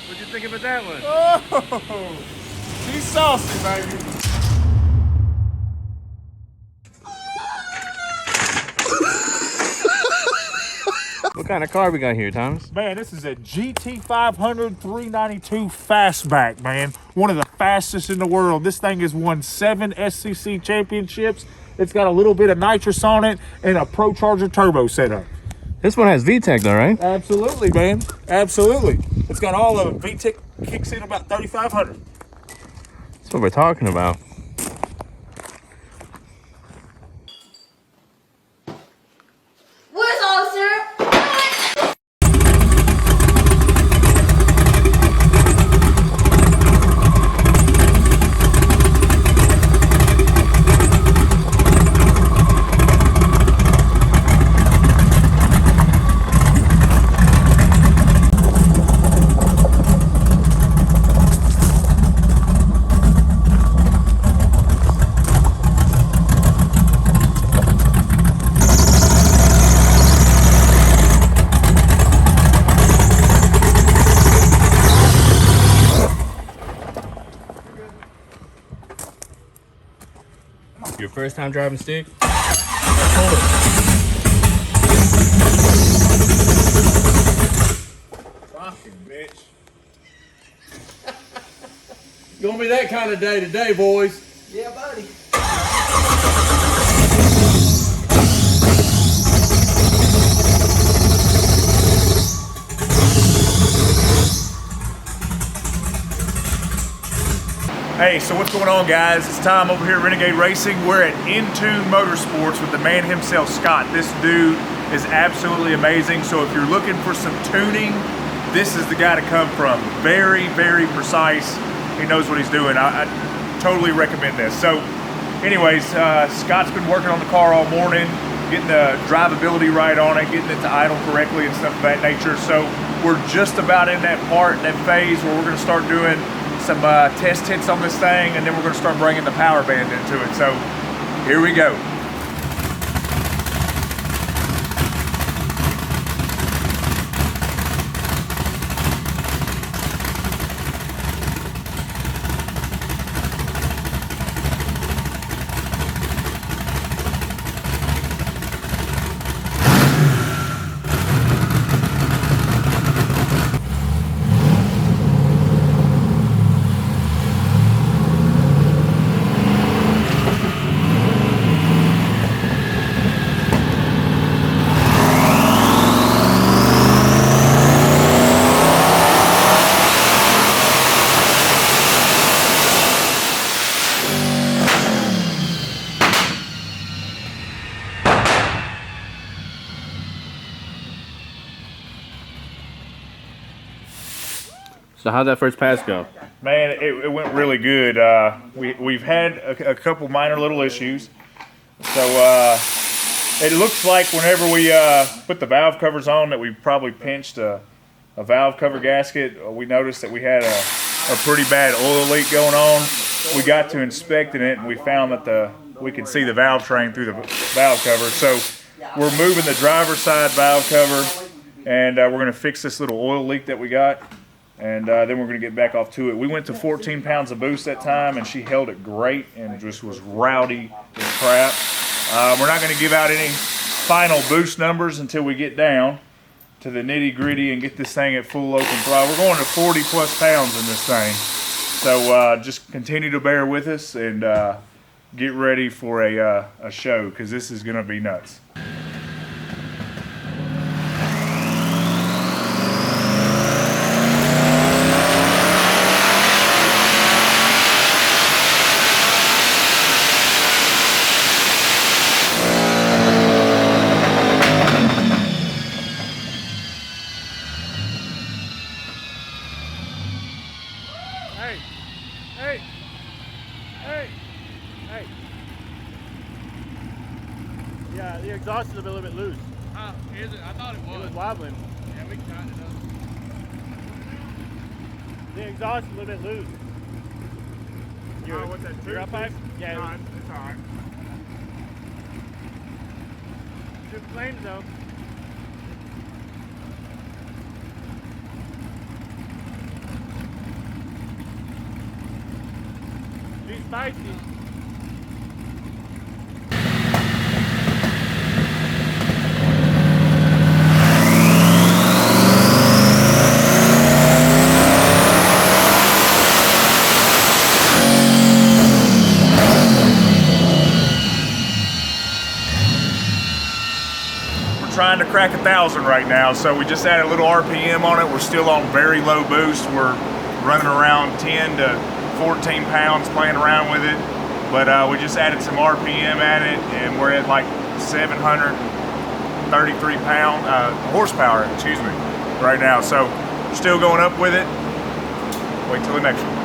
What'd you think about that one? Oh, she's saucy, baby. What kind of car we got here, Thomas? Man, this is a GT500 392 fastback, man. One of the fastest in the world. This thing has won 7 SCC championships. It's got a little bit of nitrous on it and a Pro Charger turbo setup. This one has VTEC though, right? Absolutely, man. Absolutely. It's got all of it. VTEC kicks in about 3,500. That's what we're talking about. Where's officer? Your first time driving stick? Fucking bitch. Gonna be that kind of day today, boys. Yeah, buddy. Hey, so what's going on, guys? It's time over here at Renegade Racing. We're at Intune Motorsports with the man himself, Scott. This dude is absolutely amazing. So if you're looking for some tuning, this is the guy to come from. Very, very precise. He knows what he's doing. I totally recommend this. So anyways, Scott's been working on the car all morning, getting the drivability right on it, getting it to idle correctly and stuff of that nature. So we're just about in that part, that phase where we're gonna start doing some test hits on this thing, and then we're gonna start bringing the power band into it. So here we go. So how'd that first pass go? Man, it went really good. We've had a couple minor little issues. So it looks like whenever we put the valve covers on that we probably pinched a valve cover gasket. We noticed that we had a pretty bad oil leak going on. We got to inspecting it and we found that we could see the valve train through the valve cover. So we're moving the driver's side valve cover, and we're going to fix this little oil leak that we got. And then we're going to get back off to it. We went to 14 pounds of boost that time, and she held it great and just was rowdy as crap. We're not going to give out any final boost numbers until we get down to the nitty gritty and get this thing at full open throttle. We're going to 40 plus pounds in this thing. So just continue to bear with us and get ready for a show, because this is going to be nuts. Yeah, the exhaust is a little bit loose. Is it? I thought it was. It was wobbling. Yeah, we tightened it up. The exhaust is a little bit loose. What's that? Your up pipe? Yeah. No, it's all right. Two flames though. be spicy. Trying to crack 1,000 right now, so we just added a little RPM on it. We're still on very low boost. We're running around 10 to 14 pounds playing around with it, but we just added some RPM at it, and we're at like 733 horsepower, excuse me, right now. So we're still going up with it. Wait till the next one.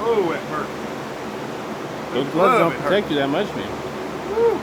Oh, it hurt. Those gloves don't protect you that much, man. Woo.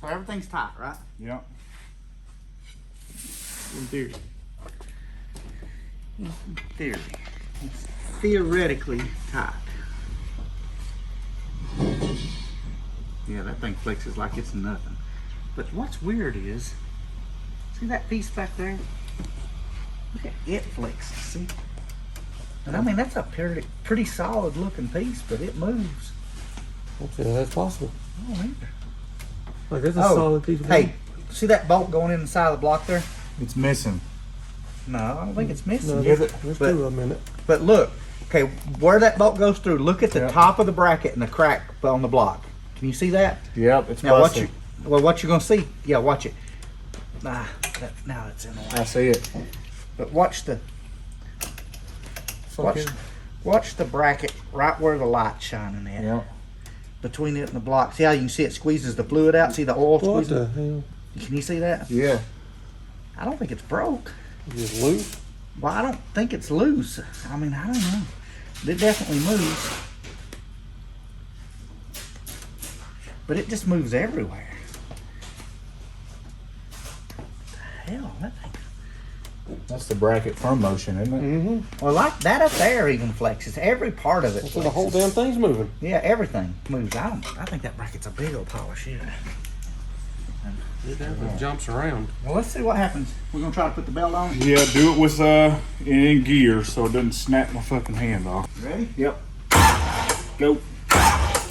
So everything's tight, right? Yeah. In theory. In theory. It's theoretically tight. Yeah, that thing flexes like it's nothing. But what's weird is, see that piece back there? Look at it flexes, see? And I mean, that's a pretty solid looking piece, but it moves. Okay, that's possible. I don't either. Like that's a solid piece of wood. Hey, see that bolt going in the side of the block there? It's missing. No, I don't think it's missing. No, Is there's, it? there's But- two of them in it. But look, okay, where that bolt goes through, look at the Yep. top of the bracket and the crack on the block. Can you see that? Yep, it's Now busted. what you're gonna see? Yeah, watch it. Now it's in the way. I see it. But watch the watch the bracket right where the light's shining at. Yep. Between it and the block. See how you can see it squeezes the fluid out? See the oil What squeezing? the hell? Can you see that? Yeah. I don't think it's broke. Is it loose? Well, I don't think it's loose. I mean, I don't know. It definitely moves. But it just moves everywhere. What the hell? That thing. That's the bracket firm motion, isn't it? Mm-hmm. Well, like that up there even flexes. Every part of it So the whole flexes. damn thing's moving. Yeah, everything moves. I think that bracket's a big old pile of shit. It definitely jumps around. Well, let's see what happens. We're gonna try to put the belt on. Yeah, do it with in gear so it doesn't snap my fucking hand off. Ready? Yep. Go.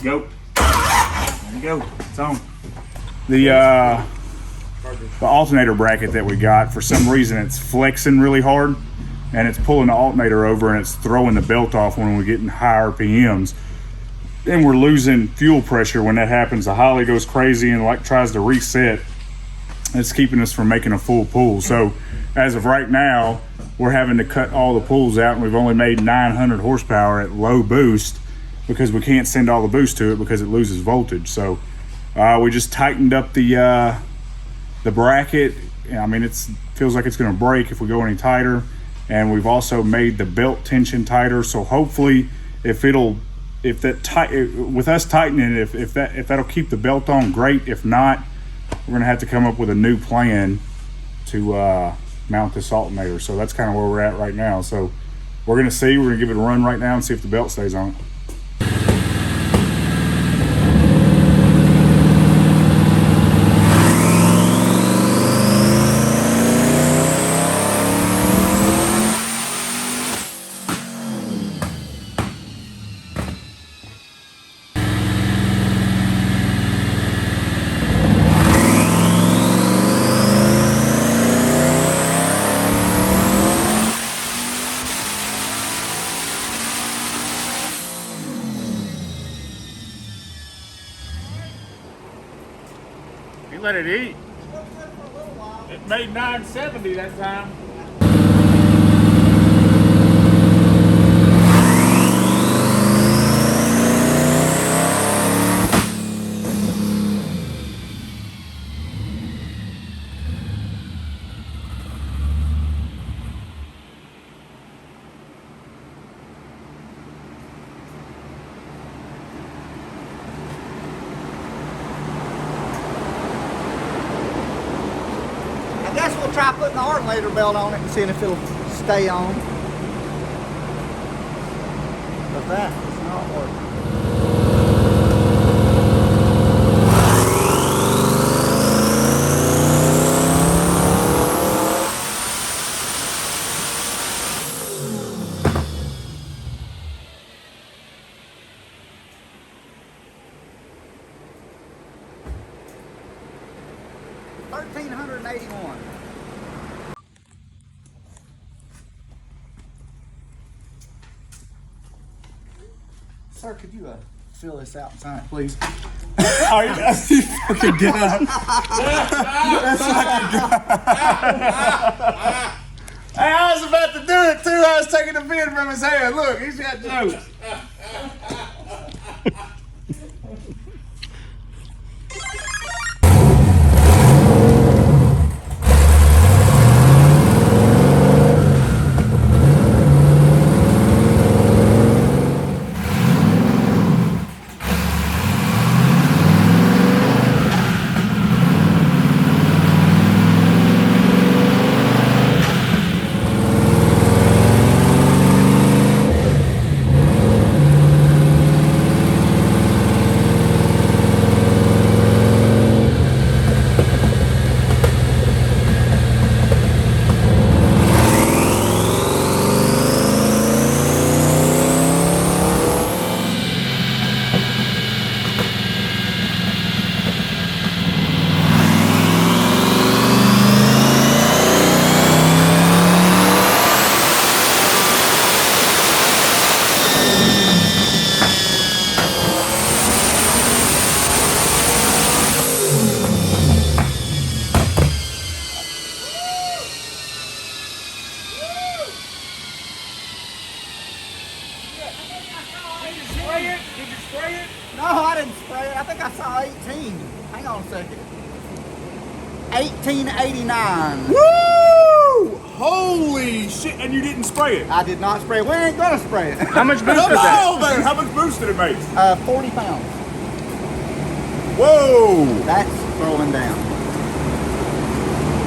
Go. There you go. It's on. The alternator bracket that we got, for some reason it's flexing really hard and it's pulling the alternator over and it's throwing the belt off when we get in high RPMs. Then we're losing fuel pressure when that happens. The Holly goes crazy and like tries to reset. It's keeping us from making a full pull. So as of right now, we're having to cut all the pulls out and we've only made 900 horsepower at low boost because we can't send all the boost to it because it loses voltage. So we just tightened up the bracket. I mean, it feels like it's going to break if we go any tighter. And we've also made the belt tension tighter. So hopefully, with us tightening it, if that'll keep the belt on, great. If not, we're going to have to come up with a new plan to mount this alternator. So that's kind of where we're at right now. So we're going to see. We're going to give it a run right now and see if the belt stays on. let it eat. It made 970 that time. I guess we'll try putting the alternator belt on it and seeing if it'll stay on. But that is not working. $1,381. Sir, could you fill this out and sign it, please? Oh, that's you fucking guy. That's fucking guy. Hey, I was about to do it too. I was taking the pen from his hand. Look, he's got jokes. No, I didn't spray it. I think I saw 18. Hang on a second. 1889. Woo! Holy shit! And you didn't spray it. I did not spray it. We ain't gonna spray it. How much boost Come is that? on, man! How much boost did it make? 40 pounds. Whoa! That's throwing down.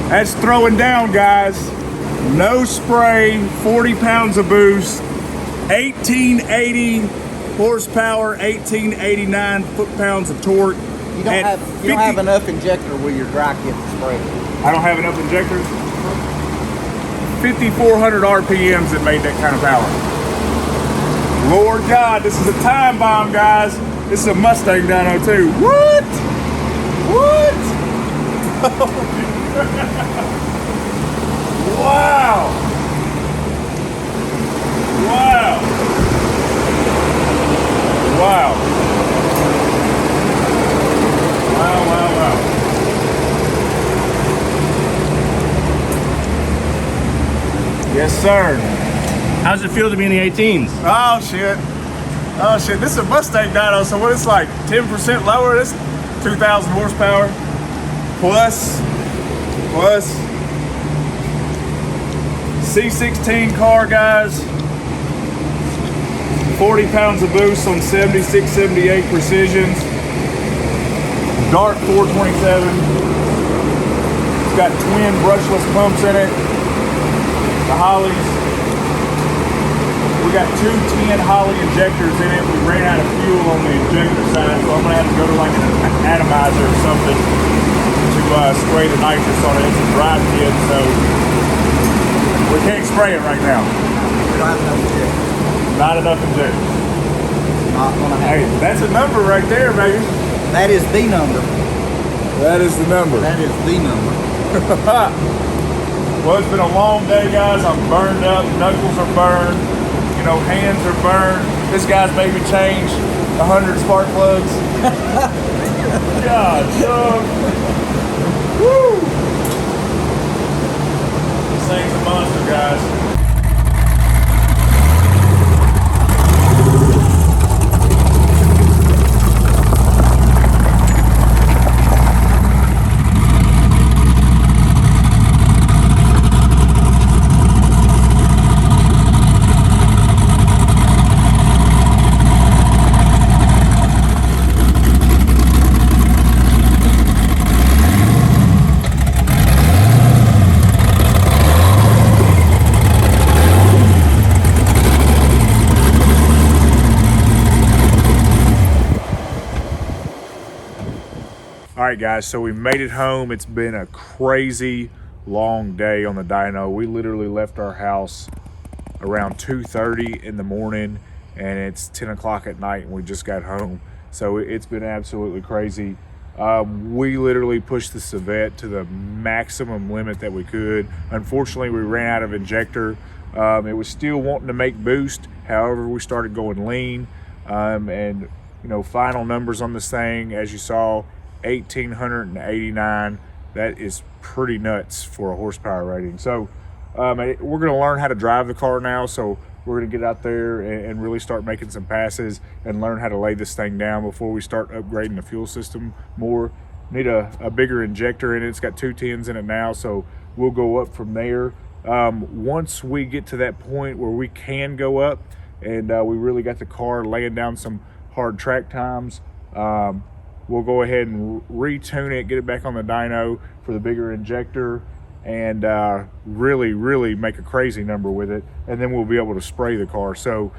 That's throwing down, guys. No spray, 40 pounds of boost, 1880 horsepower, 1889 foot-pounds of torque. You don't have enough injector with your dry kit to spray it. I don't have enough injectors. 5,400 RPMs that made that kind of power. Lord God, this is a time bomb, guys. This is a Mustang Dyno too. What? What? Wow. Wow. Wow. Wow, wow, wow. Yes, sir. How does it feel to be in the 18s? Oh, shit. Oh, shit. This is a Mustang Dyno, so what it's like 10% lower? This 2,000 horsepower plus C16 car, guys. 40 pounds of boost on 76, 78 precisions. Dart 427. It's got twin brushless pumps in it. The Hollies. We got two 10 Holly injectors in it. We ran out of fuel on the injector side, so I'm gonna have to go to like an atomizer or something to spray the nitrous on it. It's a dry kit, so we can't spray it right now. We don't have enough injector. Not enough injectors. Not gonna Hey, happen. that's a number right there, baby. That is the number. That is the number. That is the number. Well, it's been a long day, guys. I'm burned up. Knuckles are burned. You know, hands are burned. This guy's made me change 100 spark plugs. God, right, guys, so we made it home. It's been a crazy long day on the dyno. We literally left our house around 2:30 in the morning, and it's 10 o'clock at night, and we just got home. So it's been absolutely crazy. We literally pushed the civette to the maximum limit that we could. Unfortunately, we ran out of injector. It was still wanting to make boost. However, we started going lean, and you know, final numbers on this thing, as you saw, 1889. That is pretty nuts for a horsepower rating. So we're going to learn how to drive the car now. So we're going to get out there and really start making some passes and learn how to lay this thing down before we start upgrading the fuel system more. Need a bigger injector in it. It's got 210s in it now, so we'll go up from there. Once we get to that point where we can go up and we really got the car laying down some hard track times, we'll go ahead and retune it, get it back on the dyno for the bigger injector, and really make a crazy number with it, and then we'll be able to spray the car. So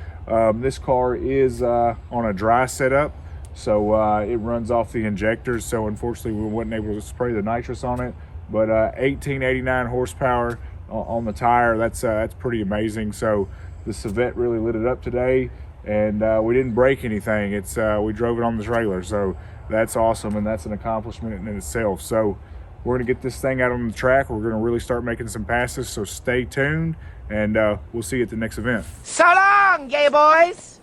this car is on a dry setup, so it runs off the injectors, so unfortunately we wasn't able to spray the nitrous on it, but 1889 horsepower on the tire, that's pretty amazing. So the Civette really lit it up today, and we didn't break anything. It's we drove it on the trailer, so that's awesome, and that's an accomplishment in itself. So we're gonna get this thing out on the track. We're gonna really start making some passes, so stay tuned, and we'll see you at the next event. So long, gay boys!